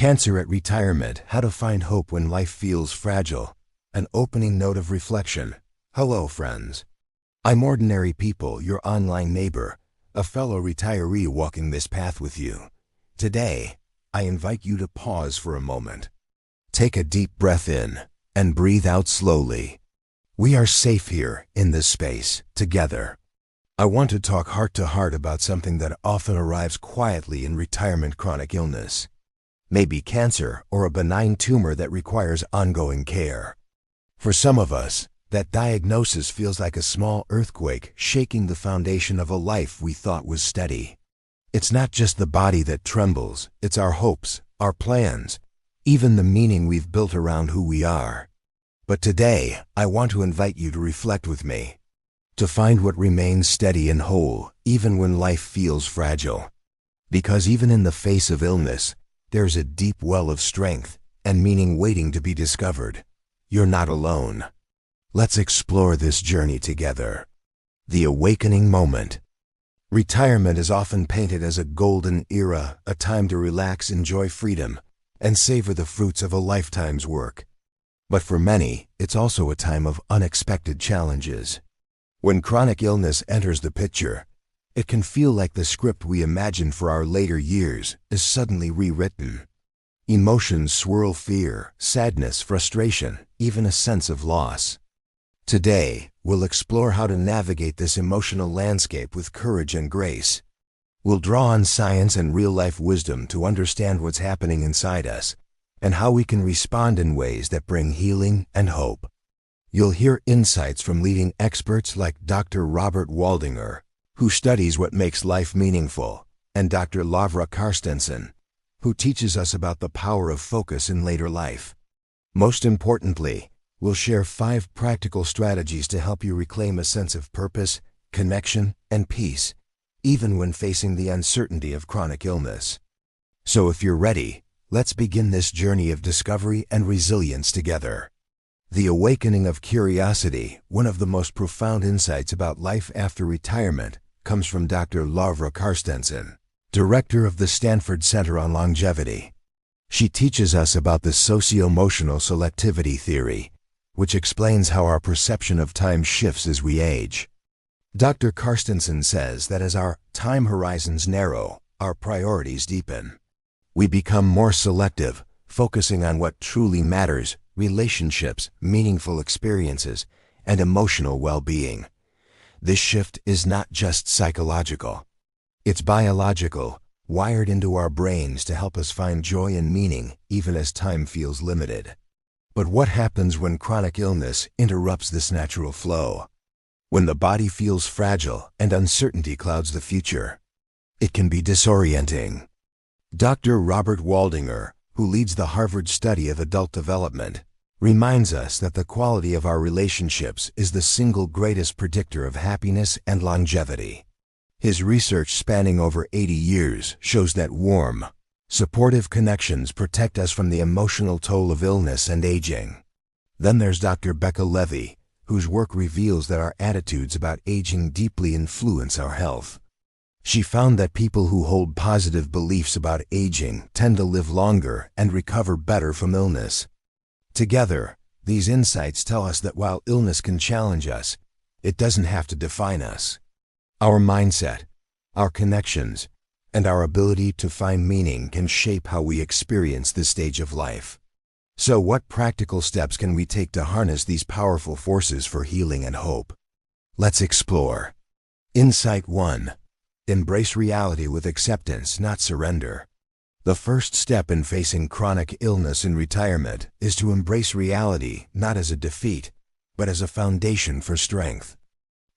Cancer at Retirement: How to Find Hope When Life Feels Fragile. An opening note of reflection. Hello, friends. I'm Ordinary People, your online neighbor, a fellow retiree walking this path with you. Today, I invite you to pause for a moment. Take a deep breath in and breathe out slowly. We are safe here in this space, together. I want to talk heart to heart about something that often arrives quietly in retirement: chronic illness. Maybe cancer or a benign tumor that requires ongoing care. For some of us, that diagnosis feels like a small earthquake shaking the foundation of a life we thought was steady. It's not just the body that trembles, it's our hopes, our plans, even the meaning we've built around who we are. But today, I want to invite you to reflect with me, to find what remains steady and whole, even when life feels fragile. Because even in the face of illness, there's a deep well of strength and meaning waiting to be discovered. You're not alone. Let's explore this journey together. The awakening moment. Retirement is often painted as a golden era, a time to relax, enjoy freedom, and savor the fruits of a lifetime's work. But for many, it's also a time of unexpected challenges. When chronic illness enters the picture, it can feel like the script we imagined for our later years is suddenly rewritten. Emotions swirl: fear, sadness, frustration, even a sense of loss. Today, we'll explore how to navigate this emotional landscape with courage and grace. We'll draw on science and real-life wisdom to understand what's happening inside us and how we can respond in ways that bring healing and hope. You'll hear insights from leading experts like Dr. Robert Waldinger, who studies what makes life meaningful, and Dr. Lavra Karstensen, who teaches us about the power of focus in later life. Most importantly, we'll share 5 practical strategies to help you reclaim a sense of purpose, connection, and peace, even when facing the uncertainty of chronic illness. So if you're ready, let's begin this journey of discovery and resilience together. The awakening of curiosity: one of the most profound insights about life after retirement, comes from Dr. Lavra Karstensen, director of the Stanford Center on Longevity. She teaches us about the socio-emotional selectivity theory, which explains how our perception of time shifts as we age. Dr. Karstensen says that as our time horizons narrow, our priorities deepen. We become more selective, focusing on what truly matters: relationships, meaningful experiences, and emotional well-being. This shift is not just psychological. It's biological, wired into our brains to help us find joy and meaning even as time feels limited. But what happens when chronic illness interrupts this natural flow? When the body feels fragile and uncertainty clouds the future? It can be disorienting. Dr. Robert Waldinger, who leads the Harvard study of adult development, reminds us that the quality of our relationships is the single greatest predictor of happiness and longevity. His research, spanning over 80 years, shows that warm, supportive connections protect us from the emotional toll of illness and aging. Then there's Dr. Becca Levy, whose work reveals that our attitudes about aging deeply influence our health. She found that people who hold positive beliefs about aging tend to live longer and recover better from illness. Together, these insights tell us that while illness can challenge us, it doesn't have to define us. Our mindset, our connections, and our ability to find meaning can shape how we experience this stage of life. So what practical steps can we take to harness these powerful forces for healing and hope? Let's explore. Insight 1. Embrace reality with acceptance, not surrender. The first step in facing chronic illness in retirement is to embrace reality not as a defeat, but as a foundation for strength.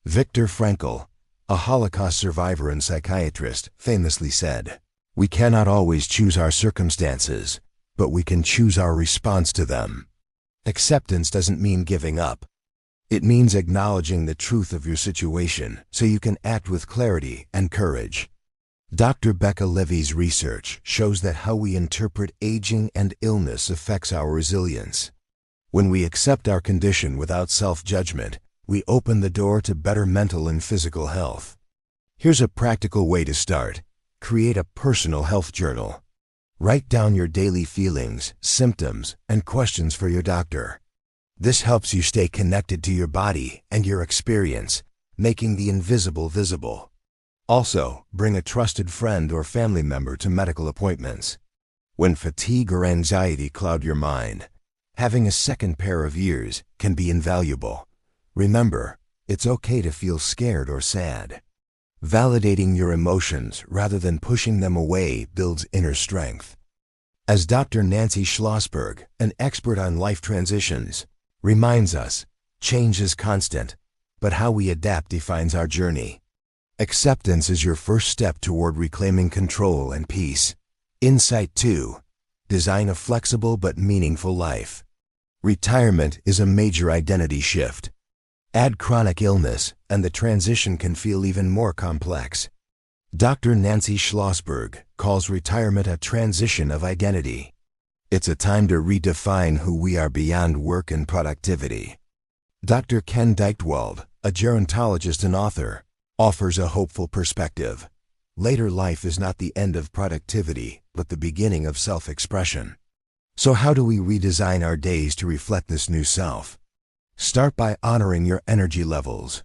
Viktor Frankl, a Holocaust survivor and psychiatrist, famously said, "We cannot always choose our circumstances, but we can choose our response to them." Acceptance doesn't mean giving up. It means acknowledging the truth of your situation so you can act with clarity and courage. Dr. Becca Levy's research shows that how we interpret aging and illness affects our resilience. When we accept our condition without self-judgment, we open the door to better mental and physical health. Here's a practical way to start. Create a personal health journal. Write down your daily feelings, symptoms, and questions for your doctor. This helps you stay connected to your body and your experience, making the invisible visible. Also, bring a trusted friend or family member to medical appointments. When fatigue or anxiety cloud your mind, having a second pair of ears can be invaluable. Remember, it's okay to feel scared or sad. Validating your emotions rather than pushing them away builds inner strength. As Dr. Nancy Schlossberg, an expert on life transitions, reminds us, change is constant, but how we adapt defines our journey. Acceptance is your first step toward reclaiming control and peace. Insight 2. Design a flexible but meaningful life. Retirement is a major identity shift. Add chronic illness, and the transition can feel even more complex. Dr. Nancy Schlossberg calls retirement a transition of identity. It's a time to redefine who we are beyond work and productivity. Dr. Ken Deichtwald, a gerontologist and author, offers a hopeful perspective. Later life is not the end of productivity, but the beginning of self-expression. So how do we redesign our days to reflect this new self? Start by honoring your energy levels.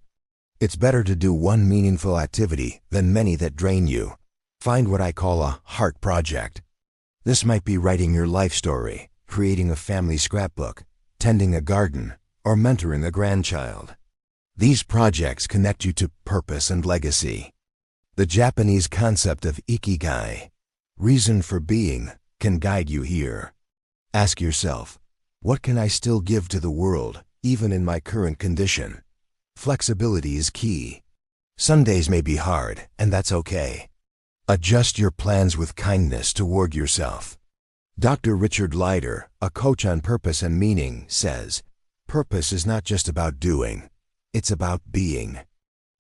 It's better to do one meaningful activity than many that drain you. Find what I call a heart project. This might be writing your life story, creating a family scrapbook, tending a garden, or mentoring a grandchild. These projects connect you to purpose and legacy. The Japanese concept of ikigai, reason for being, can guide you here. Ask yourself, what can I still give to the world, even in my current condition? Flexibility is key. Some days may be hard, and that's okay. Adjust your plans with kindness toward yourself. Dr. Richard Leider, a coach on purpose and meaning, says, purpose is not just about doing, it's about being.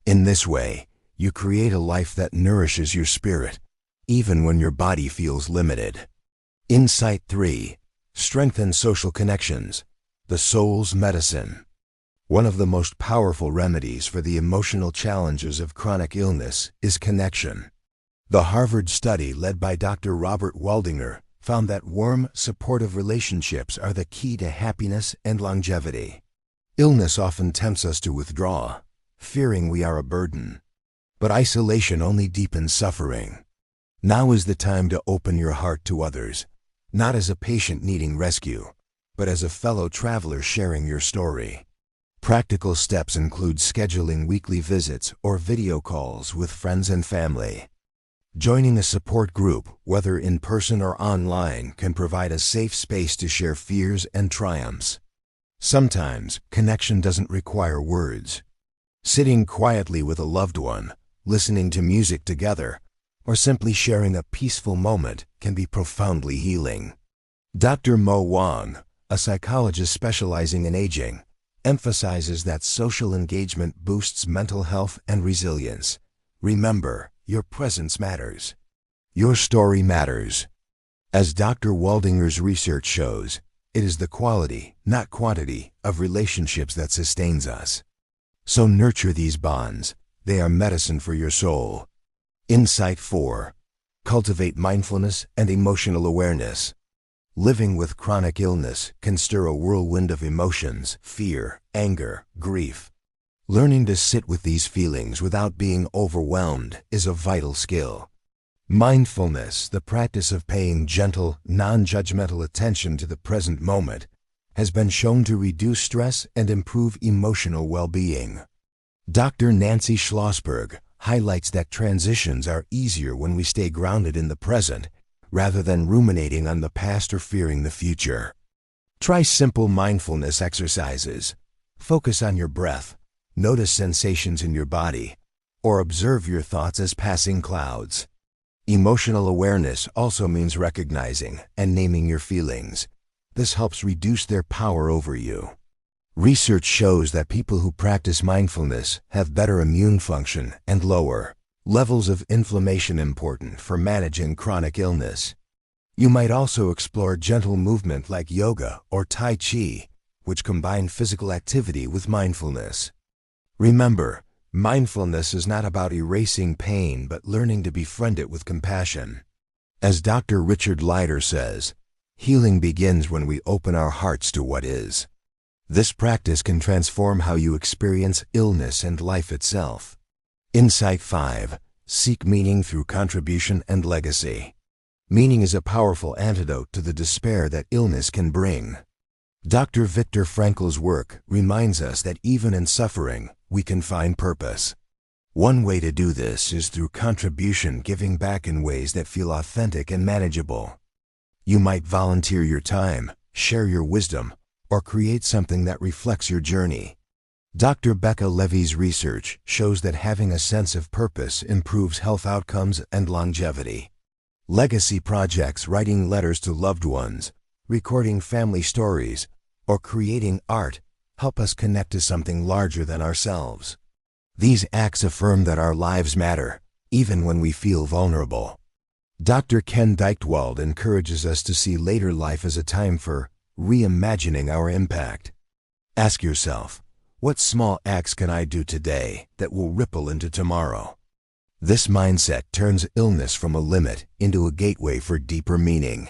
In this way, you create a life that nourishes your spirit, even when your body feels limited. Insight 3. Strengthen social connections. The soul's medicine. One of the most powerful remedies for the emotional challenges of chronic illness is connection. The Harvard study led by Dr. Robert Waldinger found that warm, supportive relationships are the key to happiness and longevity. Illness often tempts us to withdraw, fearing we are a burden. But isolation only deepens suffering. Now is the time to open your heart to others, not as a patient needing rescue, but as a fellow traveler sharing your story. Practical steps include scheduling weekly visits or video calls with friends and family. Joining a support group, whether in person or online, can provide a safe space to share fears and triumphs. Sometimes, connection doesn't require words. Sitting quietly with a loved one, listening to music together, or simply sharing a peaceful moment can be profoundly healing. Dr. Mo Wang, a psychologist specializing in aging, emphasizes that social engagement boosts mental health and resilience. Remember, your presence matters. Your story matters. As Dr. Waldinger's research shows, it is the quality, not quantity, of relationships that sustains us. So nurture these bonds. They are medicine for your soul. Insight 4. Cultivate mindfulness and emotional awareness. Living with chronic illness can stir a whirlwind of emotions, fear, anger, grief. Learning to sit with these feelings without being overwhelmed is a vital skill. Mindfulness, the practice of paying gentle, non-judgmental attention to the present moment, has been shown to reduce stress and improve emotional well-being. Dr. Nancy Schlossberg highlights that transitions are easier when we stay grounded in the present, rather than ruminating on the past or fearing the future. Try simple mindfulness exercises. Focus on your breath, notice sensations in your body, or observe your thoughts as passing clouds. Emotional awareness also means recognizing and naming your feelings. This helps reduce their power over you. Research shows that people who practice mindfulness have better immune function and lower levels of inflammation, important for managing chronic illness. You might also explore gentle movement like yoga or Tai Chi, which combine physical activity with mindfulness. Remember, mindfulness is not about erasing pain but learning to befriend it with compassion. As Dr. Richard Leider says, healing begins when we open our hearts to what is. This practice can transform how you experience illness and life itself. Insight 5. Seek meaning through contribution and legacy. Meaning is a powerful antidote to the despair that illness can bring. Dr. Viktor Frankl's work reminds us that even in suffering, we can find purpose. One way to do this is through contribution, giving back in ways that feel authentic and manageable. You might volunteer your time, share your wisdom, or create something that reflects your journey. Dr. Becca Levy's research shows that having a sense of purpose improves health outcomes and longevity. Legacy projects, writing letters to loved ones, recording family stories, or creating art help us connect to something larger than ourselves. These acts affirm that our lives matter, even when we feel vulnerable. Dr. Ken Deichtwald encourages us to see later life as a time for reimagining our impact. Ask yourself, what small acts can I do today that will ripple into tomorrow? This mindset turns illness from a limit into a gateway for deeper meaning.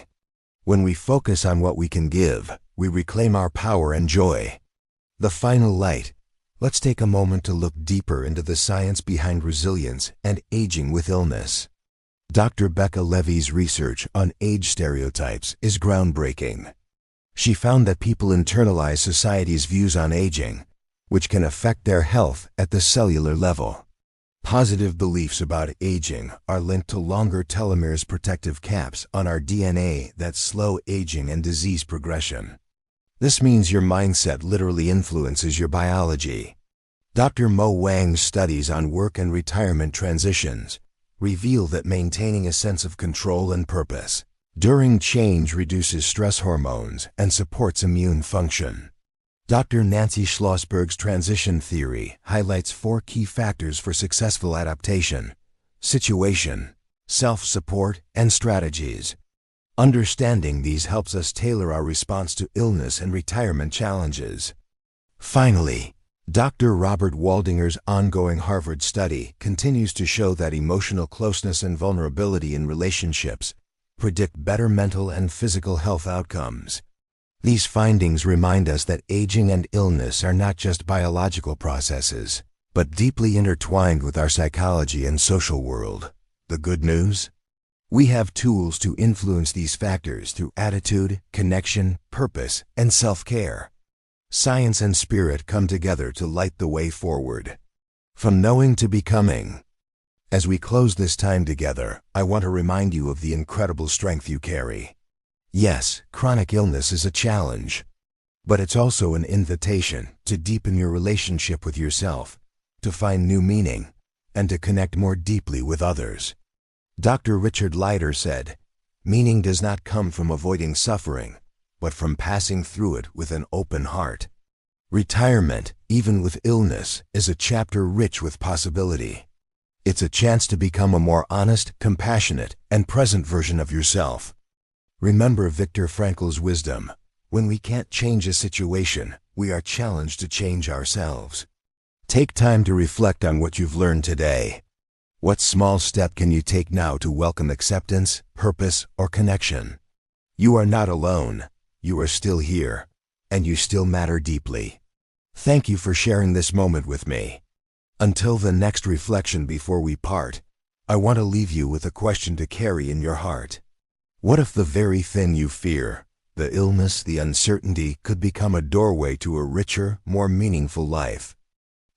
When we focus on what we can give, we reclaim our power and joy. The final light. Let's take a moment to look deeper into the science behind resilience and aging with illness. Dr. Becca Levy's research on age stereotypes is groundbreaking. She found that people internalize society's views on aging, which can affect their health at the cellular level. Positive beliefs about aging are linked to longer telomeres, protective caps on our DNA that slow aging and disease progression. This means your mindset literally influences your biology. Dr. Mo Wang's studies on work and retirement transitions reveal that maintaining a sense of control and purpose during change reduces stress hormones and supports immune function. Dr. Nancy Schlossberg's transition theory highlights 4 key factors for successful adaptation: situation, self-support, and strategies. Understanding these helps us tailor our response to illness and retirement challenges. Finally, Dr. Robert Waldinger's ongoing Harvard study continues to show that emotional closeness and vulnerability in relationships predict better mental and physical health outcomes. These findings remind us that aging and illness are not just biological processes, but deeply intertwined with our psychology and social world. The good news? We have tools to influence these factors through attitude, connection, purpose, and self-care. Science and spirit come together to light the way forward. From knowing to becoming. As we close this time together, I want to remind you of the incredible strength you carry. Yes, chronic illness is a challenge, but it's also an invitation to deepen your relationship with yourself, to find new meaning, and to connect more deeply with others. Dr. Richard Leider said, "Meaning does not come from avoiding suffering, but from passing through it with an open heart." Retirement, even with illness, is a chapter rich with possibility. It's a chance to become a more honest, compassionate, and present version of yourself. Remember Viktor Frankl's wisdom: when we can't change a situation, we are challenged to change ourselves. Take time to reflect on what you've learned today. What small step can you take now to welcome acceptance, purpose, or connection? You are not alone. You are still here, and you still matter deeply. Thank you for sharing this moment with me. Until the next reflection before we part, I want to leave you with a question to carry in your heart. What if the very thing you fear, the illness, the uncertainty, could become a doorway to a richer, more meaningful life?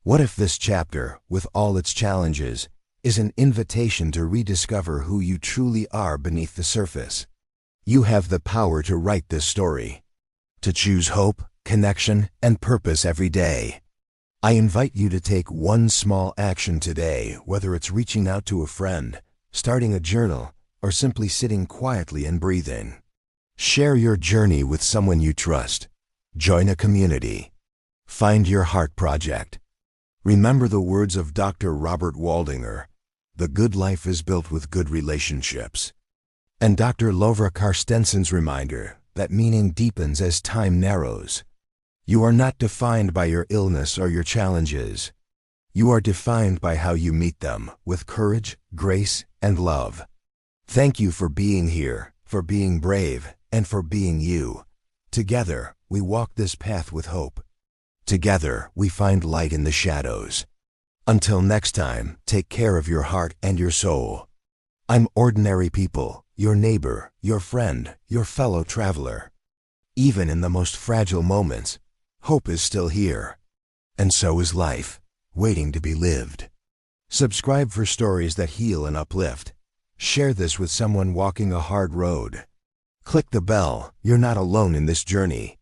What if this chapter, with all its challenges, is an invitation to rediscover who you truly are beneath the surface? You have the power to write this story, to choose hope, connection, and purpose every day. I invite you to take one small action today, whether it's reaching out to a friend, starting a journal, or simply sitting quietly and breathing. Share your journey with someone you trust. Join a community. Find your heart project. Remember the words of Dr. Robert Waldinger: "The good life is built with good relationships." And Dr. Lovra Carstensen's reminder that meaning deepens as time narrows. You are not defined by your illness or your challenges. You are defined by how you meet them with courage, grace, and love. Thank you for being here, for being brave, and for being you. Together, we walk this path with hope. Together, we find light in the shadows. Until next time, take care of your heart and your soul. I'm Ordinary People, your neighbor, your friend, your fellow traveler. Even in the most fragile moments, hope is still here. And so is life, waiting to be lived. Subscribe for stories that heal and uplift. Share this with someone walking a hard road. Click the bell, you're not alone in this journey.